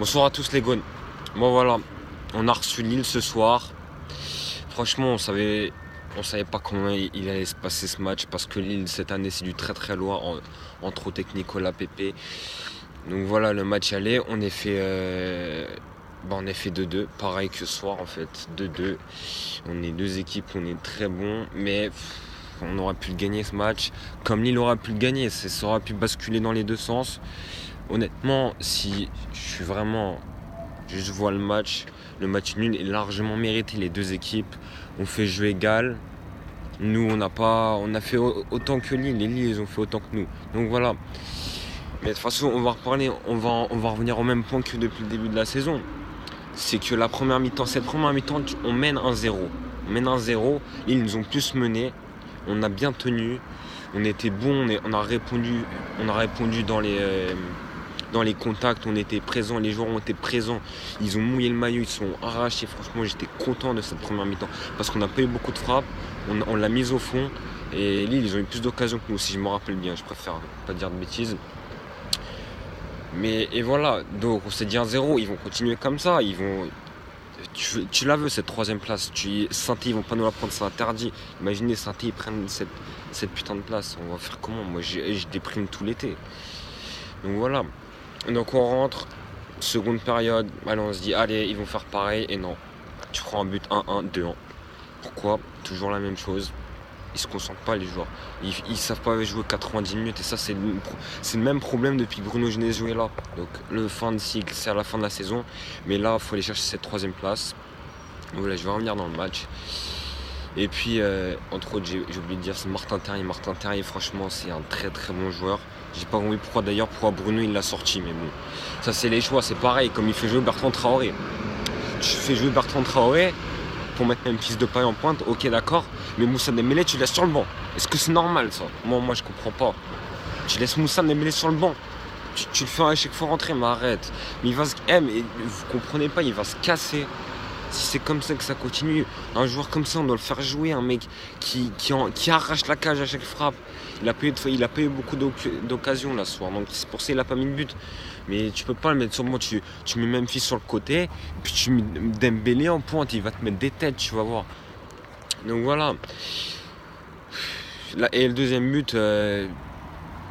Bonsoir à tous les gones. Bon voilà, on a reçu Lille ce soir. Franchement, on savait pas comment il allait se passer ce match parce que Lille cette année c'est du très très loin en trop technique au l'APP. Donc voilà, le match allait, on est fait 2-2, pareil que ce soir en fait, 2-2. On est deux équipes, on est très bons, mais on aurait pu le gagner ce match. Comme Lille aurait pu le gagner, ça aurait pu basculer dans les deux sens. Honnêtement, si je suis vraiment je vois le match nul est largement mérité. Les deux équipes ont fait jeu égal. Nous, on a fait autant que Lille. Les Lille, ils ont fait autant que nous. Donc voilà. Mais de toute façon, on va reparler. On va revenir au même point que depuis le début de la saison. C'est que cette première mi-temps, on mène 1-0. On mène 1-0. Ils nous ont plus mené. On a bien tenu. On était bon. On a répondu dans les contacts, on était présents, les joueurs ont été présents, ils ont mouillé le maillot, ils sont arrachés. Franchement, j'étais content de cette première mi-temps parce qu'on n'a pas eu beaucoup de frappes, on l'a mise au fond et Lille, ils ont eu plus d'occasions que nous, si je me rappelle bien. Je préfère pas dire de bêtises. Mais et voilà, donc on s'est dit 1-0, ils vont continuer comme ça, tu la veux cette troisième place. Saint-Étienne, ils vont pas nous la prendre, c'est interdit. Imaginez Saint-Étienne, ils prennent cette putain de place. On va faire comment? Moi, je déprime tout l'été. Donc voilà. Donc on rentre, seconde période, allez, on se dit allez, ils vont faire pareil, et non. Tu prends un but 1-1, 2-1. Pourquoi? Toujours la même chose. Ils se concentrent pas, les joueurs. Ils savent pas jouer 90 minutes, et ça c'est le même problème depuis que Bruno Genesio est là. Donc le fin de cycle, c'est à la fin de la saison, mais là il faut aller chercher cette troisième place. Donc là je vais revenir dans le match. Et puis, entre autres, j'ai oublié de dire, c'est Martin Terrier. Martin Terrier, franchement, c'est un très très bon joueur. J'ai pas compris pourquoi Bruno il l'a sorti, mais bon. Ça, c'est les choix, c'est pareil, comme il fait jouer Bertrand Traoré. Tu fais jouer Bertrand Traoré pour mettre même Fils de Paille en pointe, ok, d'accord, mais Moussa Dembélé, tu laisses sur le banc. Est-ce que c'est normal ça? Moi, je comprends pas. Tu laisses Moussa Dembélé sur le banc. Tu le fais à chaque fois rentrer, mais arrête. Mais mais vous comprenez pas, il va se casser. Si c'est comme ça que ça continue, un joueur comme ça, on doit le faire jouer, un mec qui arrache la cage à chaque frappe. Il a pas eu beaucoup d'occasions là ce soir, donc c'est pour ça qu'il a pas mis de but. Mais tu peux pas le mettre sur moi, tu mets Memphis sur le côté, et puis tu mets Dembélé en pointe, il va te mettre des têtes, tu vas voir. Donc voilà. Et le deuxième but,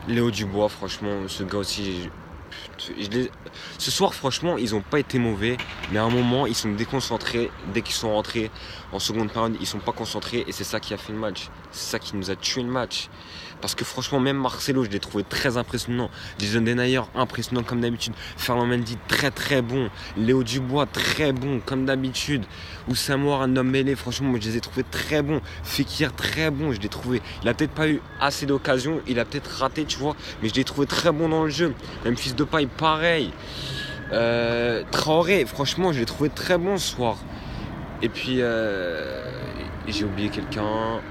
Léo Dubois, franchement, ce gars aussi, ce soir, franchement, ils n'ont pas été mauvais, mais à un moment, ils sont déconcentrés. Dès qu'ils sont rentrés en seconde période, ils ne sont pas concentrés, et c'est ça qui a fait le match. C'est ça qui nous a tué le match. Parce que franchement, même Marcelo, je l'ai trouvé très impressionnant. Jason Denayer, impressionnant comme d'habitude. Ferland Mendy, très très bon. Léo Dubois, très bon comme d'habitude. Oussama Dembélé, franchement, moi je les ai trouvés très bons. Fekir, très bon, je l'ai trouvé. Il a peut-être pas eu assez d'occasions, il a peut-être raté, tu vois, mais je l'ai trouvé très bon dans le jeu. Même Fils de Paille, pareil. Traoré, franchement, je l'ai trouvé très bon ce soir. Et puis, j'ai oublié quelqu'un.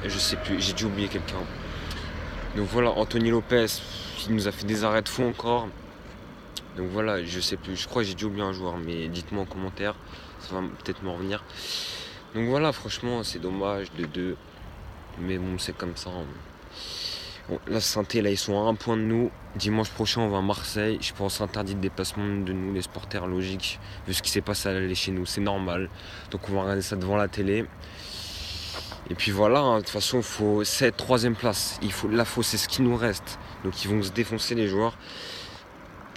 Je sais plus, j'ai dû oublier quelqu'un. Donc voilà, Anthony Lopez, qui nous a fait des arrêts de fou encore. Donc voilà, je sais plus, je crois que j'ai dû oublier un joueur, mais dites-moi en commentaire, ça va peut-être m'en revenir. Donc voilà, franchement, c'est dommage, 2-2. Mais bon, c'est comme ça. Bon, la Saint-Étienne, là, ils sont à un point de nous. Dimanche prochain, on va à Marseille. Je pense interdit de déplacement de nous, les supporters, logique. Vu ce qui s'est passé à l'aller chez nous, c'est normal. Donc on va regarder ça devant la télé. Et puis voilà, hein, de toute façon, cette troisième place. C'est ce qui nous reste. Donc ils vont se défoncer, les joueurs.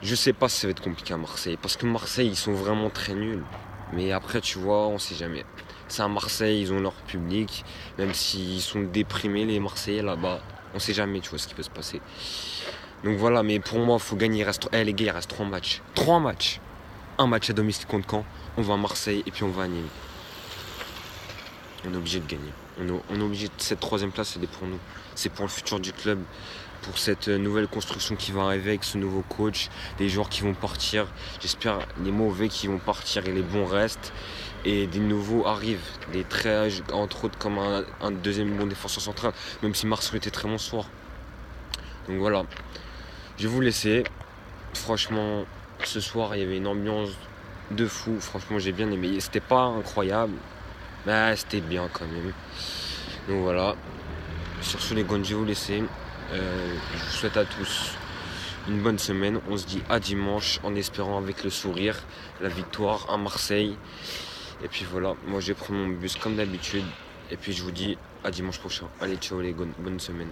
Je sais pas si ça va être compliqué à Marseille. Parce que Marseille, ils sont vraiment très nuls. Mais après, tu vois, on sait jamais. C'est à Marseille, ils ont leur public. Même s'ils sont déprimés, les Marseillais là-bas. On sait jamais, tu vois, ce qui peut se passer. Donc voilà, mais pour moi, il faut gagner. Les gars, il reste 3 matchs. 3 matchs. Un match à domicile contre Caen. On va à Marseille et puis on va à Nîmes. On est obligé de gagner. On est obligé. Cette troisième place, c'est pour nous. C'est pour le futur du club. Pour cette nouvelle construction qui va arriver avec ce nouveau coach. Les joueurs qui vont partir. J'espère les mauvais qui vont partir et les bons restent. Et des nouveaux arrivent. Des très, entre autres, comme un deuxième bon défenseur central. Même si Marcel était très bon ce soir. Donc voilà. Je vais vous laisser. Franchement, ce soir, il y avait une ambiance de fou. Franchement, j'ai bien aimé. C'était pas incroyable. Mais c'était bien quand même. Donc voilà. Sur ce, les gars, je vais vous laisser. Je vous souhaite à tous une bonne semaine. On se dit à dimanche en espérant avec le sourire la victoire à Marseille. Et puis voilà, moi je vais prendre mon bus comme d'habitude. Et puis je vous dis à dimanche prochain. Allez, ciao les gars, bonne semaine.